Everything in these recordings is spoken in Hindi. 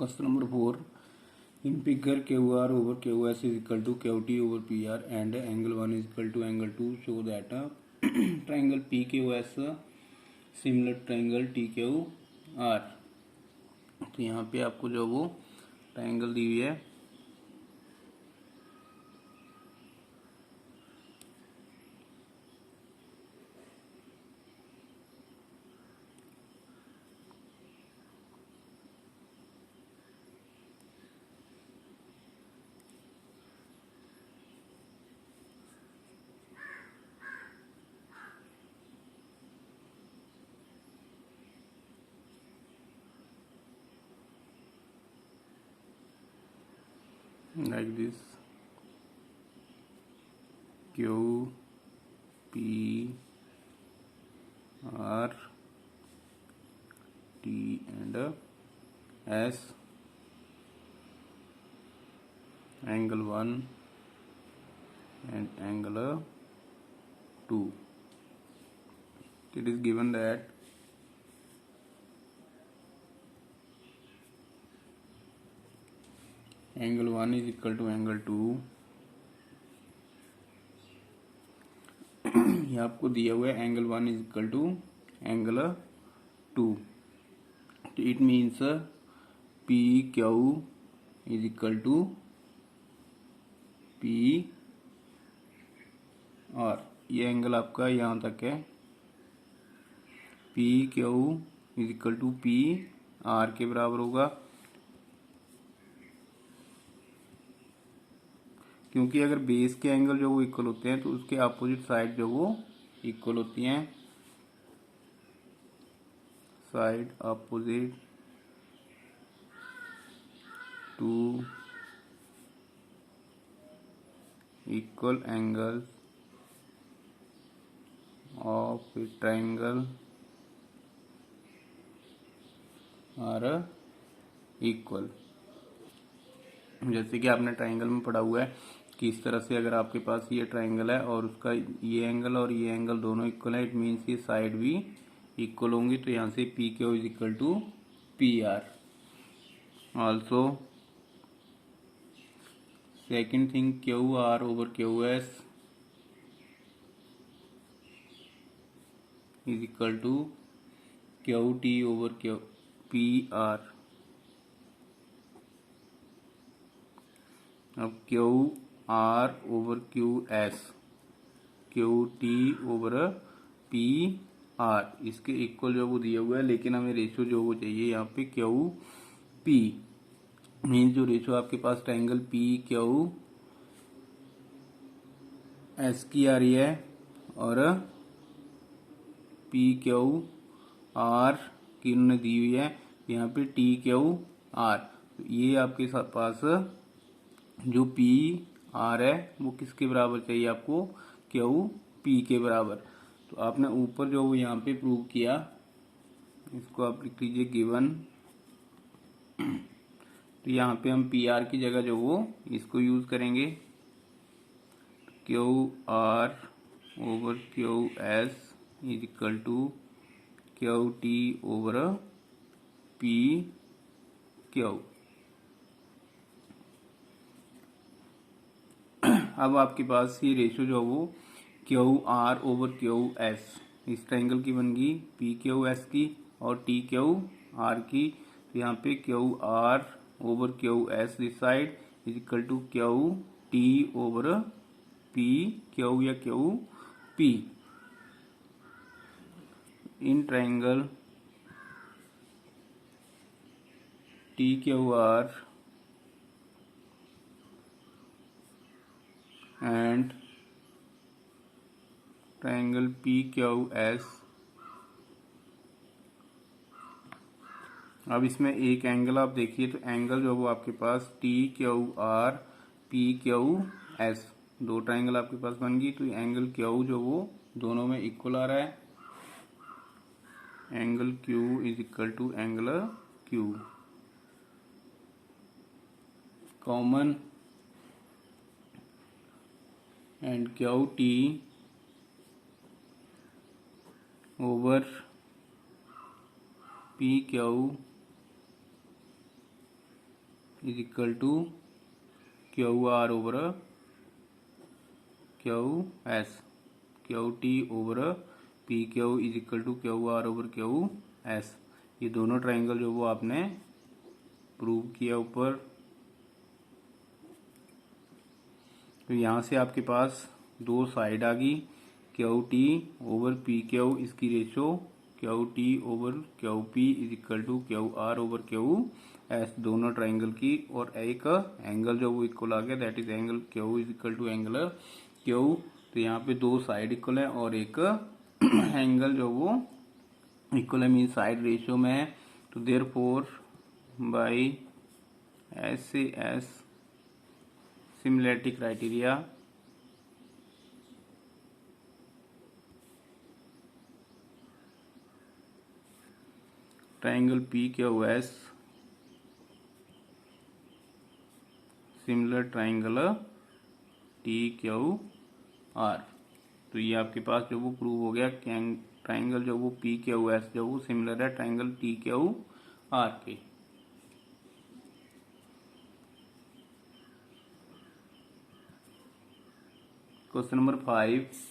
Question number 4. In figure QR over QS is equal to QT over PR and angle 1 is equal to angle 2. Show that triangle PQS similar triangle TQR. तो यहाँ पे आपको जो वो ट्राइंगल दी हुई है like this Q P R T and S, angle 1 and angle 2. It is given that angle 1 is equal to angle 2. ये आपको दिया हुआ है angle 1 is equal to angle 2. तो it means P Q is equal to P R. ये एंगल आपका यहाँ तक है. P Q is equal to P R के बराबर होगा, क्योंकि अगर बेस के एंगल जो वो इक्वल होते हैं तो उसके अपोजिट साइड जो वो इक्वल होती हैं. Side opposite to equal angle of a triangle are equal. जैसे कि आपने ट्राइंगल में पढ़ा हुआ है कि इस तरह से अगर आपके पास ये ट्राइंगल है और उसका ये एंगल और ये एंगल दोनों इक्वल है, इट मीन्स ये साइड भी इक्वल होंगी. तो यहाँ से P Q is equal to P R. Also second thing Q R over Q S is equal to Q T over Q P R. अब Q R over Q S, Q T over P R, इसके इक्वल जो वो दिया हुआ है, लेकिन हमें रेशियो जो वो चाहिए यहाँ पे क्यू पी. मीन जो रेशियो आपके पास ट्राइंगल पी क्यू एस की आ रही है और पी क्यू आर की उन्होंने दी हुई है यहाँ पे टी क्यू आर. ये आपके पास जो पी आर है वो किसके बराबर चाहिए आपको, क्यू पी के बराबर. तो आपने ऊपर जो वो यहाँ पे प्रूव किया, इसको आप लिख लीजिए गिवन. तो यहाँ पे हम पी आर की जगह जो वो इसको यूज करेंगे. Q R over Q S is equal to Q T over P Q. अब आपके पास ये रेशियो जो वो Q R over Q S इस ट्राइंगल की बन गई पी क्यू एस की और टी क्यू आर की. तो यहाँ पे Q R over Q S this side is equal to Q T over P Q या Q P. In triangle T Q R and triangle PQS. अब इसमें एक एंगल आप देखिए, तो एंगल जो वो आपके पास TQR PQS, दो ट्राइंगल आपके पास बन गई. तो एंगल Q जो वो दोनों में इक्वल आ रहा है. Angle Q is equal to angle Q. Common and QT over PQ is equal to Q R over Q S, Q T over P Q is equal to Q R over Q S. ये दोनों ट्राइंगल जो वो आपने प्रूव किया ऊपर। तो यहाँ से आपके पास दो साइड आ गई, Q T over P Q, इसकी ratio Q T over Q P is equal to Q R over Q S, दोनों ट्राइंगल की। और एक एंगल जो वो इक्वल आ गया, that is angle Q is equal to angle Q. तो यहाँ पे दो साइड इक्वल है और एक एंगल जो वो इक्वल है, मीन साइड रेशियो में है। तो देयरफॉर बाय एस से S similarity criteria triangle P Q S similar triangle T Q are. तो ये आपके पास जो वो प्रूव हो गया, ट्राइंगल जो वो पी क्यू एस जो वो सिमिलर है ट्राइंगल टी क्यू आर के। Question number 5,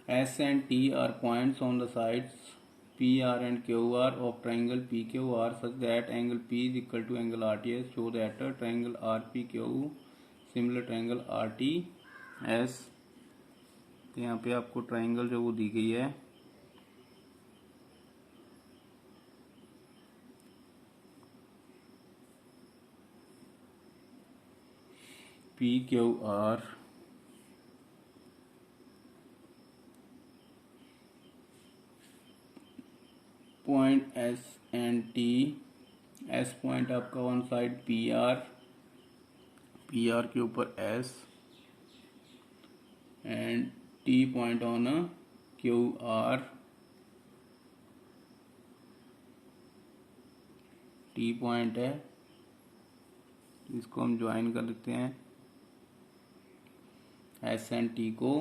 S and T are points on the sides PR and QR of triangle PQR such that angle P is equal to angle RTS. Show that triangle RPQ similar triangle RTS। तो यहाँ पे आपको ट्राइंगल जो वो दी गई है, PQR point S and T। S point आपका वन साइड PR, PR के ऊपर S, and T point on QR, T point है, इसको हम ज्वाइन कर देते हैं S एंड T को।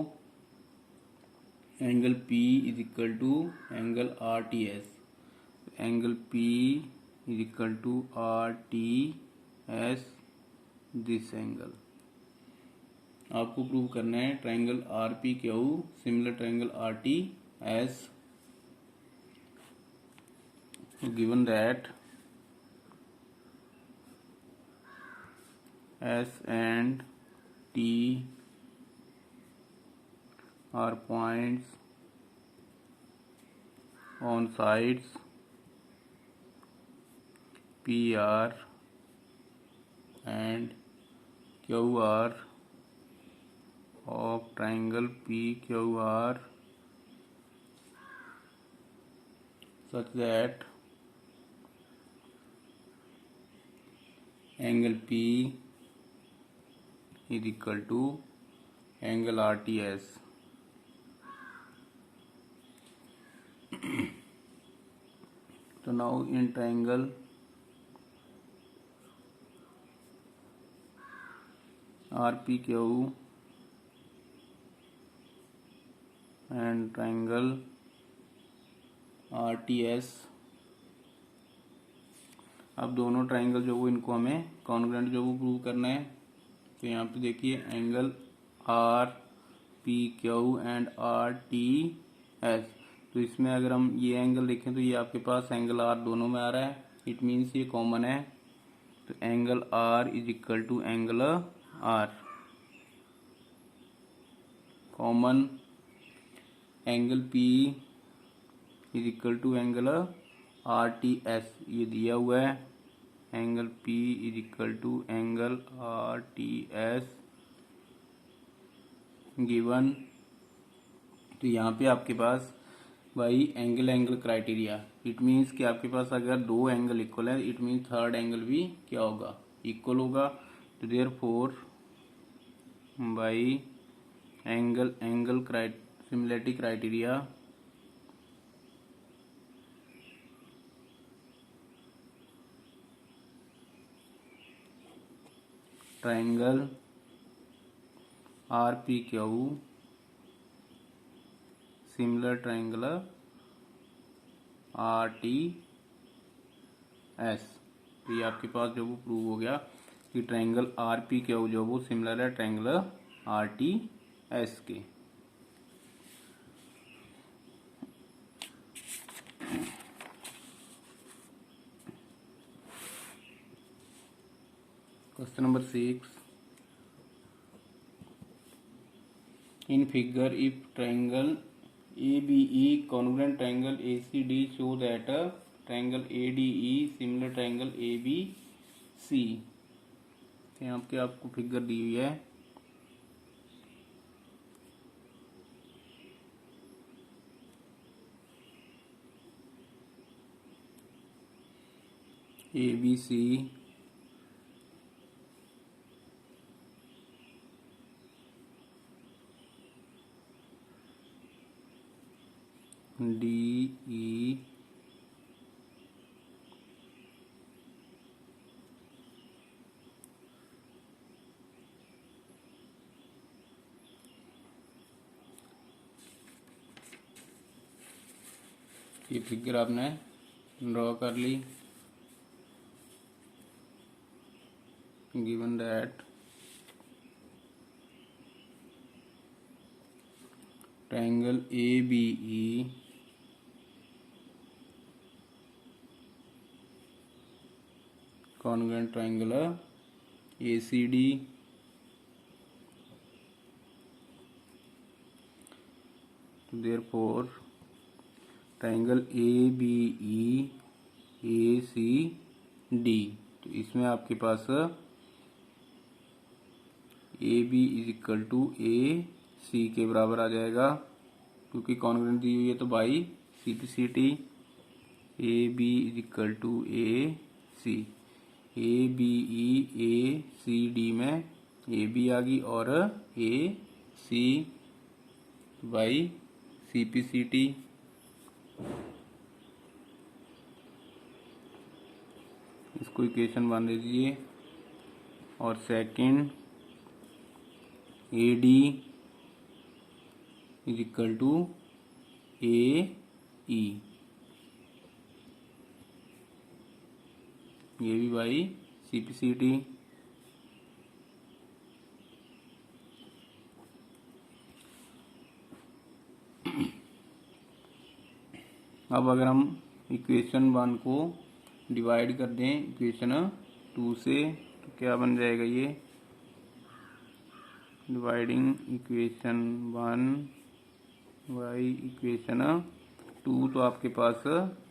Angle P is equal to angle RTS, angle P is equal to RTS this angle. आपको प्रूव करना है triangle RPQ similar triangle RTS। Given that S and T are points on sides PR and QR of triangle PQR such that angle P is equal to angle RTS। So now in triangle RPQ and triangle RTS, अब दोनों ट्राइंगल जो वो इनको हमें कॉन्ग्रुएंट जो वो प्रूव करना है। तो यहाँ पे देखिए एंगल RPQ एंड RTS। तो इसमें अगर हम ये एंगल देखें तो ये आपके पास एंगल R दोनों में आ रहा है, इट मीन्स ये कॉमन है। तो angle R is equal to angle R common. Angle P is equal to angle RTS, ये दिया हुआ है। Angle P is equal to angle RTS given. तो यहाँ पे आपके पास भाई angle angle criteria, it means कि आपके पास अगर दो एंगल इक्वल है, इट मीन्स थर्ड एंगल भी क्या होगा, इक्वल होगा। तो therefore by angle angle similarity criteria triangle RPQ similar triangle RTS S. तो ये आपके पास जो वो प्रूव हो गया कि ट्रायंगल आर पी क्यू जो वो सिमिलर है ट्रायंगल आर टी एस के। Question number 6, in figure if triangle ABE congruent triangle ACD show that triangle ADE similar triangle ABC। यहाँ पे आपको फिगर दी हुई है, ABC DE ये फिगर आपने ड्रॉ कर ली। Given that triangle ABE congruent triangle ACD therefore triangle ABE ACD। तो इसमें आपके पास AB is equal to AC के बराबर आ जाएगा, क्योंकि कॉन्ग्रुएंट दी हुई है तो by CPCT। AB is equal to AC, ABE ACD में AB आ गई और AC बाई CPCT। इसको इक्वेशन वन दे दीजिए। और second AD is equal to AE, ये भी बाई CPCT। अब अगर हम इक्वेशन वन को डिवाइड कर दें इक्वेशन टू से तो क्या बन जाएगा ये, dividing equation one by equation two, तो आपके पास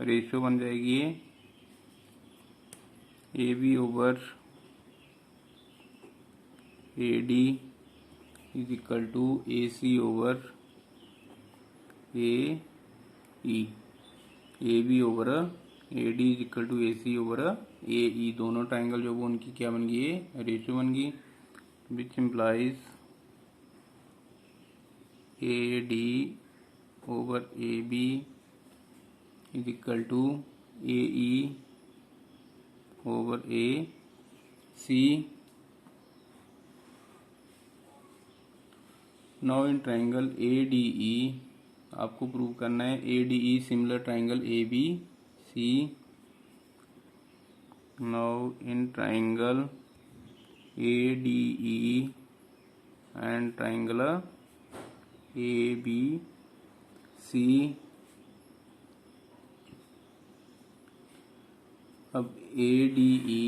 रेशियो बन जाएगी ये AB over AD is equal to AC over AE। AB over AD is equal to AC over AE, दोनों ट्राइंगल जो वो उनकी क्या बन गई है, रेशियो बन गई, which implies AD over AB is equal to AE over AC। Now in triangle ADE आपको प्रूव करना है ADE similar triangle ABC। Now in triangle ADE and triangle ABC, अब ADE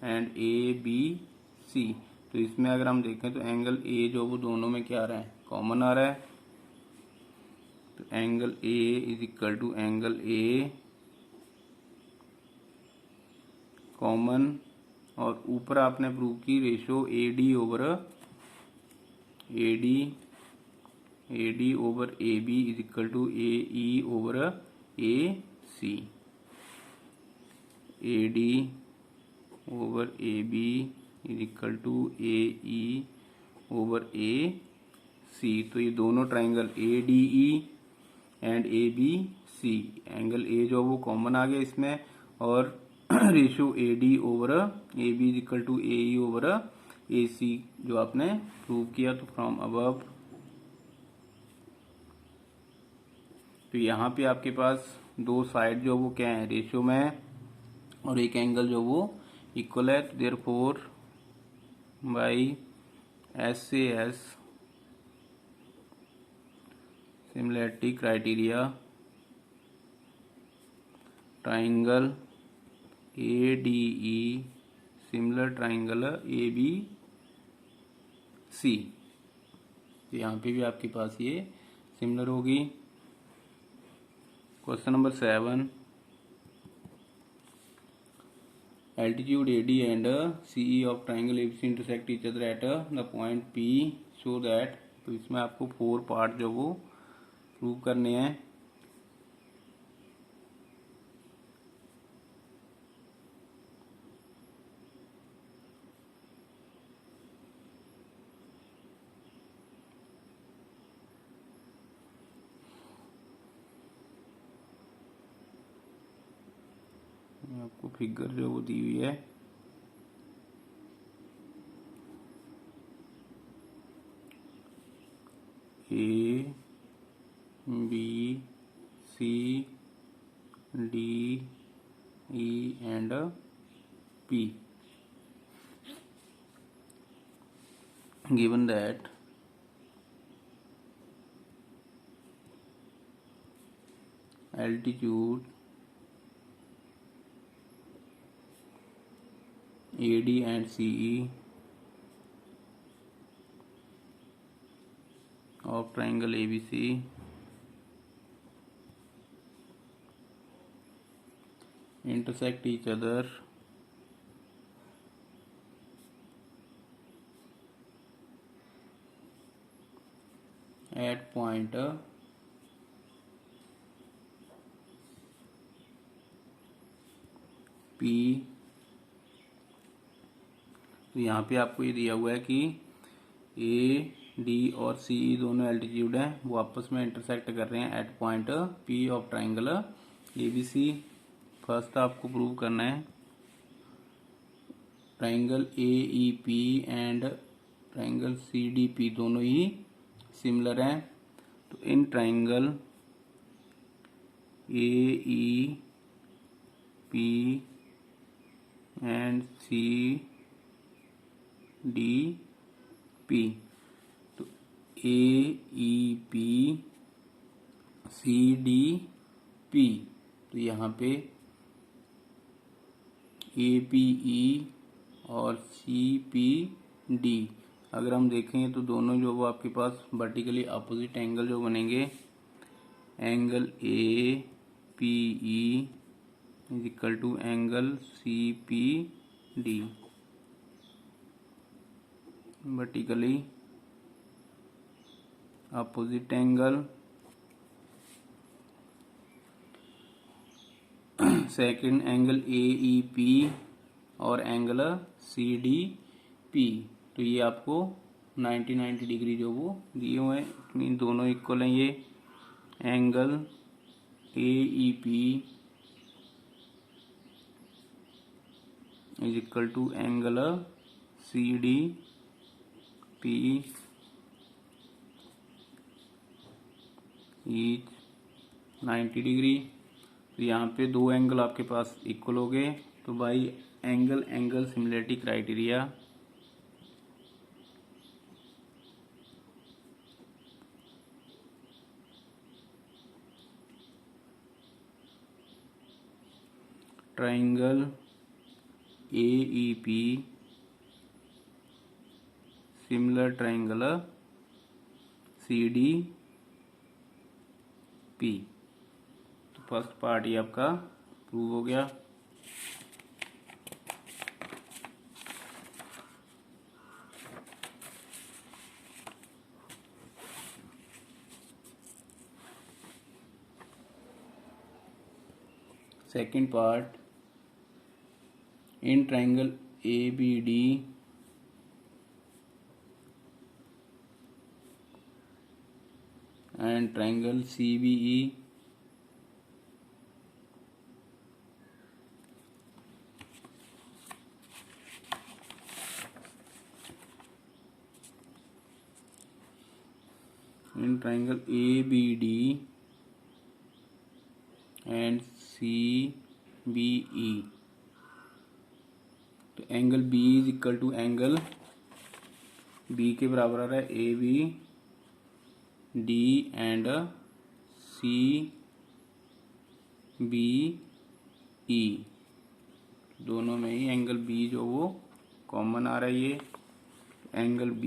एंड ABC, तो इसमें अगर हम देखें तो एंगल A जो वो दोनों में क्या आ रहा है, कॉमन आ रहा है। तो angle A is equal to angle A common, और ऊपर आपने प्रूव की ratio AD over AB is equal to AE over AC। AD over AB is equal to AE over AC। तो ये दोनों triangle ADE and ABC, angle A जो वो कॉमन आ गया इसमें, और ratio AD over AB is equal to AE over AC जो आपने प्रूव किया। तो फ्रॉम अबव, तो यहाँ पे आपके पास दो साइड जो वो क्या है रेशियो में है और एक एंगल जो वो इक्वल है, तो therefore by SAS similarity criteria triangle ADE similar triangle ABC, तो यहाँ पे भी आपके पास ये सिमिलर होगी। Question number 7, altitude AD and CE of triangle ABC intersect each other at the point P so that, तो इसमें आपको 4 पार्ट जो वो प्रूव करने हैं। आपको फिगर जो वो दी हुई है, A B C D E and P, given that altitude AD and CE of triangle ABC intersect each other at point P, तो यहाँ पे आपको ये दिया हुआ है कि A D और C दोनों एल्टीट्यूड हैं, वो आपस में इंटरसेक्ट कर रहे हैं at point P of triangle ABC। First आपको प्रूव करना है triangle AEP and triangle CDP दोनों ही सिमिलर हैं, तो in triangle AEP and CDP, तो AEP CDP, तो यहाँ पे APE और CPD अगर हम देखें तो दोनों जो वो आपके पास वर्टिकली अपोजिट एंगल जो बनेंगे, angle APE is equal to angle CPD, vertically opposite angle. Second angle AEP और एंगल CDP, तो ये आपको 90 डिग्री जो वो दिए हुए हैं, इन दोनों इक्वल हैं। ये angle AEP is equal to angle CDP is 90 degree. तो यहाँ पे दो एंगल आपके पास इक्वल हो गए, तो by angle angle similarity criteria triangle AEP similar triangle CDP, तो फर्स्ट पार्ट ये आपका प्रूव हो गया। Second part, in triangle ABD and triangle CBE in triangle ABD and CBE. तो angle B is equal to angle B के बराबर आ रहा है AB, D एंड CBE। दोनों में ही एंगल B जो वो कॉमन आ रहा है। ये angle B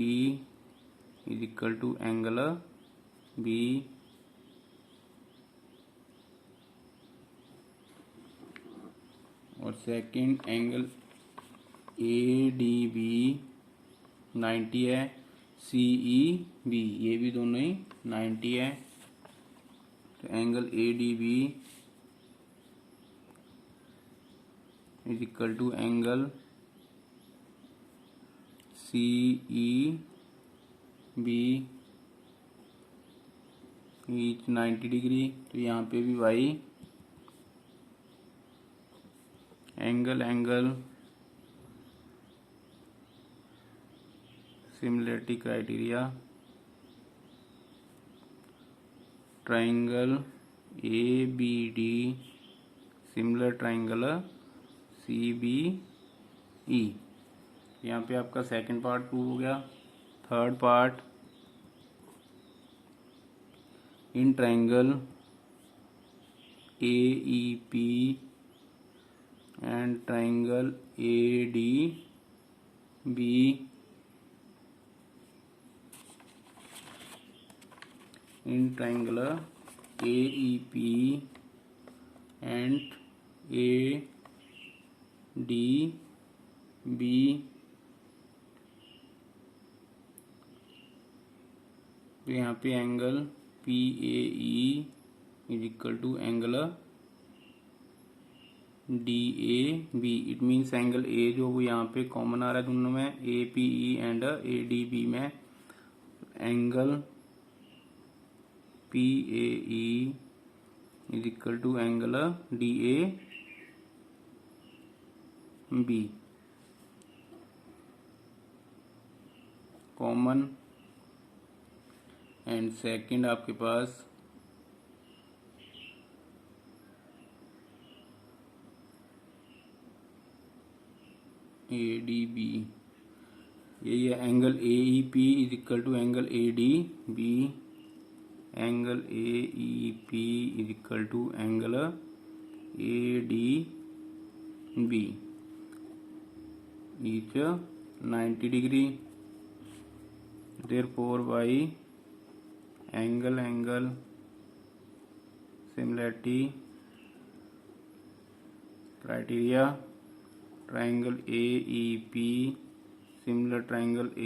is equal to angle B और सेकंड एंगल ADB 90 है, CEB ये भी दोनों ही 90 है। तो angle ADB is equal to angle CEB each 90 degree. तो यहाँ पे भी भाई angle similarity criteria, triangle ABD similar triangle CBE। यहाँ पे आपका सेकंड पार्ट प्रूव हो गया। Third part, in triangle AEP and triangle ADB in triangular AEP and ADB तो यहाँ पे angle PAE is equal to angle DAB। It means angle A जो वो यहाँ पे कॉमन आ रहा है दोनों में, APE एंड ADB में। Angle PAE is equal to angle DAB common. And second आपके पास ADB, यही है angle AEP is equal to angle ADB। Angle AEP is equal to angle ADB each 90 degree. Therefore by angle similarity criteria, triangle AEP similar triangle